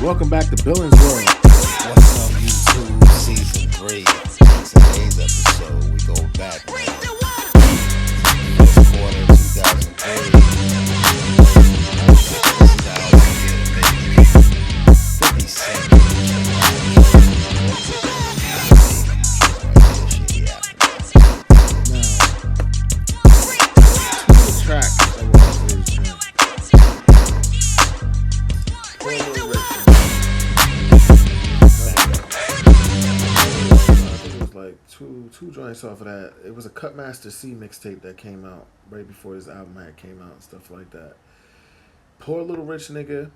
Welcome back to Billins World. What's up, YouTube? Season 3. Today's episode, we go back, man. First quarter 2003. This is our year, baby. 50 Cent. Now, two of the tracks that were off of this joint. Poor Little Rich. I think it was like two joints off of that. It was a Cutmaster C mixtape that came out right before his album had came out and stuff like that. Poor Little Rich Nigga.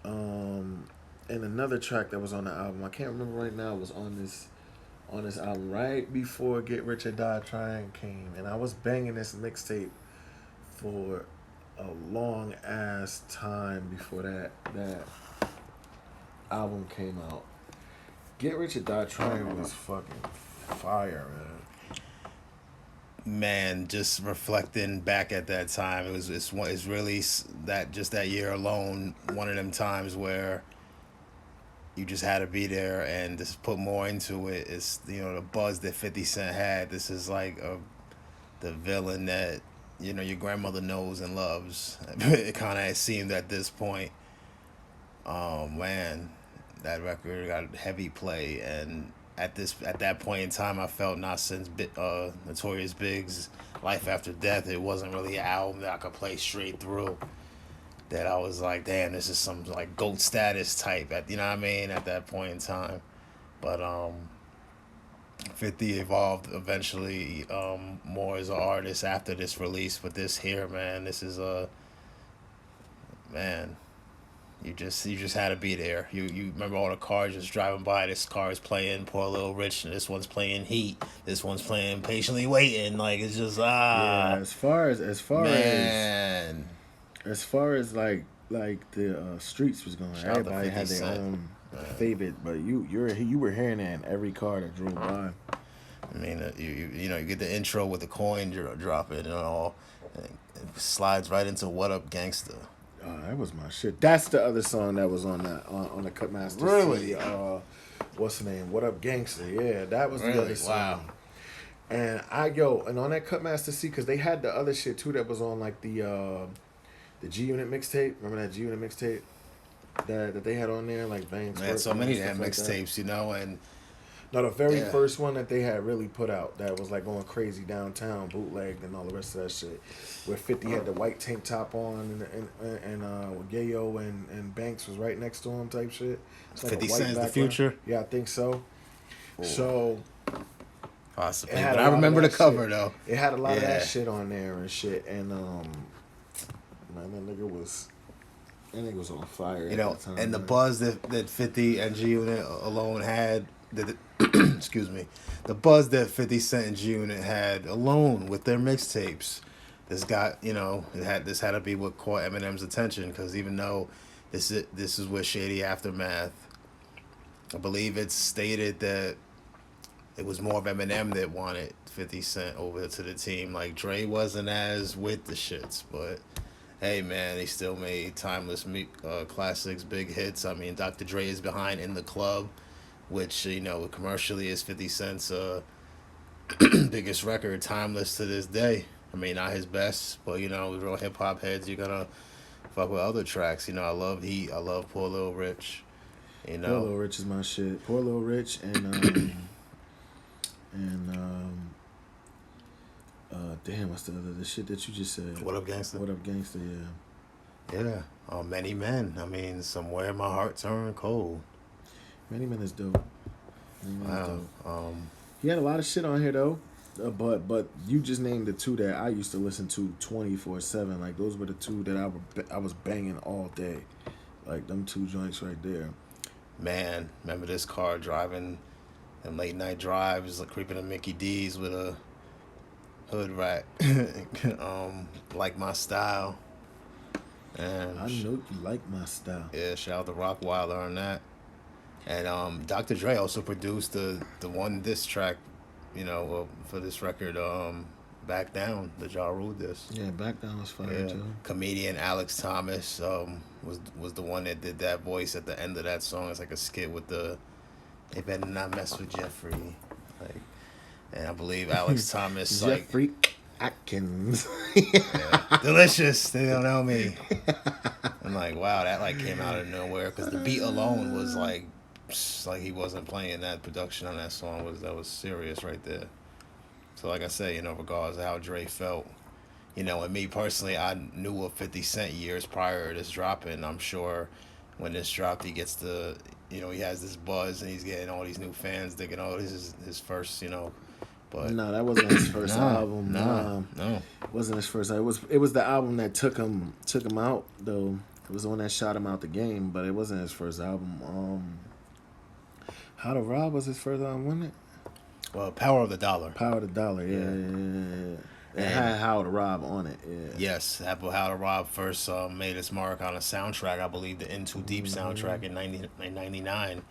And another track that was on the album, I can't remember right now, was on this album right before Get Rich or Die Trying came, and I was banging this mixtape for a long ass time before that album came out. Get Rich or Die Trying was fucking fire, man. Man, just reflecting back at that time, it's really that year alone, one of them times where you just had to be there and just put more into it. It's, the buzz that 50 Cent had. This is like the villain that, your grandmother knows and loves. It kind of seemed at this point. Oh, man, that record got heavy play. And at that point in time, I felt not since Notorious Big's Life After Death, it wasn't really an album that I could play straight through. That I was like, damn, this is some like GOAT status type at that point in time. But 50 evolved eventually more as an artist after this release. But this here, man, this is man, you just had to be there. You remember all the cars just driving by. This car is playing Poor Little Rich, and this one's playing Heat. This one's playing Patiently Waiting. Like, it's just Yeah, as far as man. as far as like the streets was going, Shout out to everybody 50 had their Cent. own favorite, but you were hearing that in every car that drove by. I mean, you get the intro with the coin dropping and all, and it slides right into "What Up, Gangsta." That was my shit. That's the other song that was on that on the Cutmaster. Really? C, what's the name? What Up, Gangsta? Yeah, that was the other song. Wow. And and on that Cutmaster C, because they had the other shit too that was on like the G Unit mixtape. Remember that G Unit mixtape that they had on there, like Bangs. Man, so many damn like that? mixtapes, and No, the very Yeah. first one that they had really put out that was like going crazy downtown, bootlegged and all the rest of that shit, where 50 had the white tank top on and Yayo and Banks was right next to him type shit. It's like 50 a white Cent's The background. Future? Yeah, I think so. Ooh. So possibly. it had But a I lot of remember the that cover shit. though. It had a lot of Yeah. that shit on there and shit, and man, that nigga was on fire. At that time, And the man. buzz that 50 and G Unit alone had, excuse me, the buzz that 50 Cent and G Unit had alone with their mixtapes, this got, this had to be what caught Eminem's attention, because even though this is with Shady Aftermath, I believe it's stated that it was more of Eminem that wanted 50 Cent over to the team. Like, Dre wasn't as with the shits, but hey, man, he still made timeless classics, big hits. I mean, Dr. Dre is behind In the Club, which, commercially is 50 Cent's biggest record, timeless to this day. I mean, not his best, but, real hip-hop heads, you're going to fuck with other tracks. I love Heat. I love Poor Little Rich. Poor Little Rich is my shit. Poor Little Rich and damn, what's the shit that you just said? What Up, Gangsta? What Up, Gangsta? Yeah. Yeah. Many Men. I mean, Somewhere My Heart Turned Cold. Many Men is dope. Many Men is Wow. dope. He had a lot of shit on here though, but you just named the two that I used to listen to 24/7. Like, those were the two that I was banging all day. Like, them two joints right there. Man, remember this car driving them late night drives, like creeping to Mickey D's with a hood rack. Like My Style. And I know you like my style. yeah, shout out to Rockwilder on that. And Dr. Dre also produced the one diss track, for this record, Back Down, the Ja Rule disc. Yeah, Back Down was fire Yeah, too. comedian Alex Thomas was the one that did that voice at the end of that song. It's like a skit with the "They better not mess with Jeffrey," like, and I believe Alex Thomas like Jeffrey Atkins. yeah, delicious. They don't know me. I'm like, wow, that like came out of nowhere because the beat alone was like he wasn't playing that production on that song was serious right there. So like I say, regardless of how Dre felt, and me personally, I knew of 50 Cent years prior to this dropping. I'm sure when this dropped, he gets he has this buzz and he's getting all these new fans thinking, oh, this is his first, but No, that wasn't his first album. No. It wasn't his first. It was the album that took him out though. It was the one that shot him out the game, but it wasn't his first album. How to Rob was his first album, wasn't it? Well, Power of the Dollar. Power of the Dollar, yeah. It had How to Rob on it, yeah. Yes, How to Rob first made its mark on a soundtrack, I believe the In Too Deep soundtrack in 1999.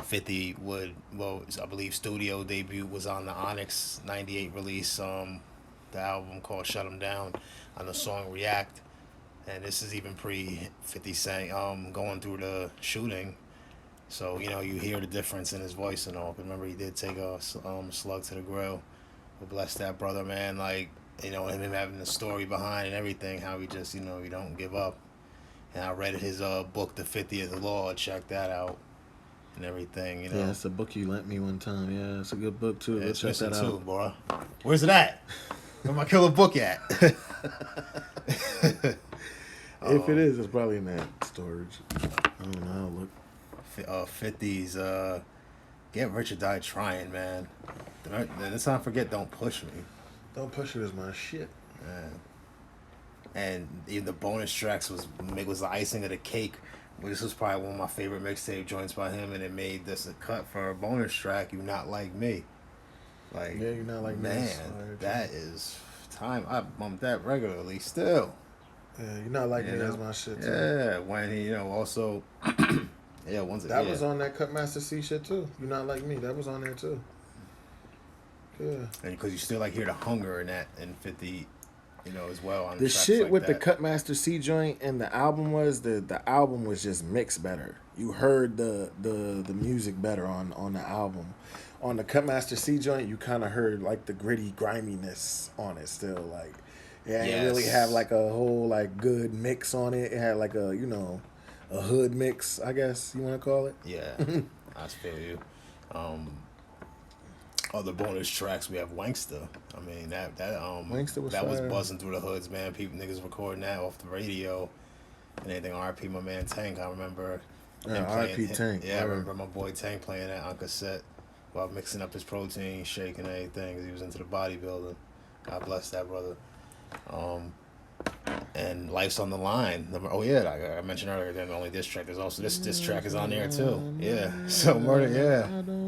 50 I believe studio debut was on the Onyx 98 release, the album called Shut 'Em Down, on the song React. And this is even pre 50 Cent going through the shooting. So, you hear the difference in his voice and all. Remember, he did take a slug to the grill. But bless that brother, man. Like, and him having the story behind and everything, how he just, you don't give up. And I read his book, The 50th Law. Check that out and everything, Yeah, it's a book you lent me one time. Yeah, it's a good book, too. Yeah, check that out. Too, bro. Where's it at? Where my killer book at? If it is, it's probably in that storage. I don't know. I'll look. 50's Get Rich or Die Trying, man. Let's not forget Don't Push Me. Don't Push It is my shit. Man. And even the bonus tracks was the icing of the cake. This was probably one of my favorite mixtape joints by him, and it made this a cut for a bonus track, You Not Like Me. Like, yeah, You're Not Like Me. Man, that is time. I bump that regularly still. Yeah, You're Not Like Me, that's my shit too. Yeah, when he, also yeah, that was on that Cutmaster C shit too. You're Not Like Me, that was on there too. Yeah. And because you still hear the hunger in that in 50, as well. On the shit like with that. the Cutmaster C joint and the album was the album was just mixed better. You heard the music better on the album. On the Cutmaster C joint, you kind of heard like the gritty griminess on it still. Like it didn't really have like a whole like good mix on it. It had like a a hood mix, I guess you want to call it. Yeah, I feel you. Other bonus tracks, we have Wanksta. I mean that Wanksta was that was fire. buzzing through the hoods, man. Niggas recording that off the radio. And anything R.I.P. my man Tank. I remember R.I.P. Tank. Yeah, I remember my boy Tank playing that on cassette while mixing up his protein shake and everything because he was into the bodybuilding. God bless that brother. And Life's on the Line. I mentioned earlier that the only diss track. There's also this track is on there too. Yeah. So Murder, yeah.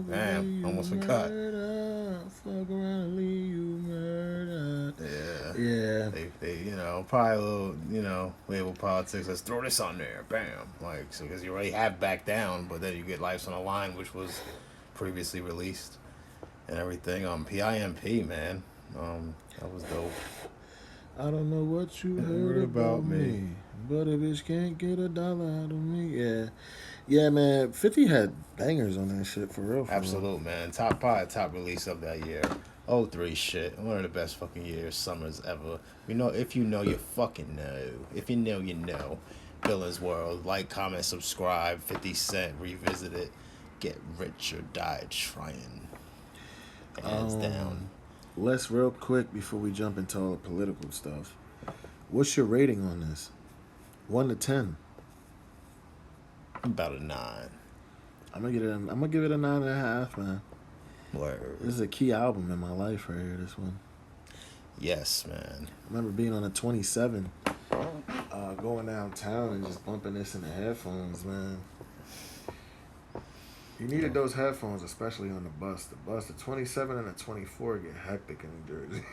Damn, almost forgot. Fuck around and leave you murdered. Yeah. Yeah. They probably a little, label politics. Let's throw this on there. Bam. Like, so because you already have Back Down, but then you get Life's on the Line, which was previously released and everything. PIMP, man. That was dope. I don't know what you heard about me, but a bitch can't get $1 out of me. Yeah, man. 50 had bangers on that shit for real. Absolute, man. Top release of that year. 03 shit. One of the best fucking summers ever. If you know, you fucking know. If you know, you know. Billins World. Like, comment, subscribe. 50 Cent. Revisited. Get Rich or Die Trying. Hands down. Let's real quick before we jump into all the political stuff. What's your rating on this? 1 to 10. About a 9. I'm gonna give it a 9.5, man. Word. This is a key album in my life right here. This one. Yes, man. I remember being on a 27, going downtown and just bumping this in the headphones, man. You needed those headphones, especially on the bus. The 27 and the 24 get hectic in New Jersey.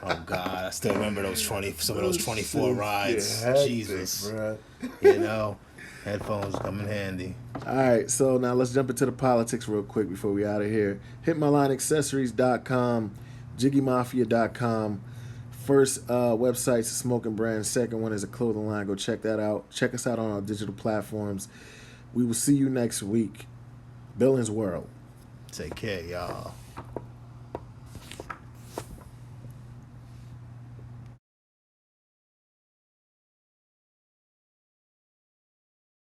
Oh God, I still remember some of those 24 rides. Hectic, Jesus, bruh. Headphones come in handy. All right, so now let's jump into the politics real quick before we out of here. HitMyLineAccessories.com. JiggyMafia.com. First website's a smoking brand. Second one is a clothing line. Go check that out. Check us out on our digital platforms. We will see you next week. Billins World. Take care, y'all.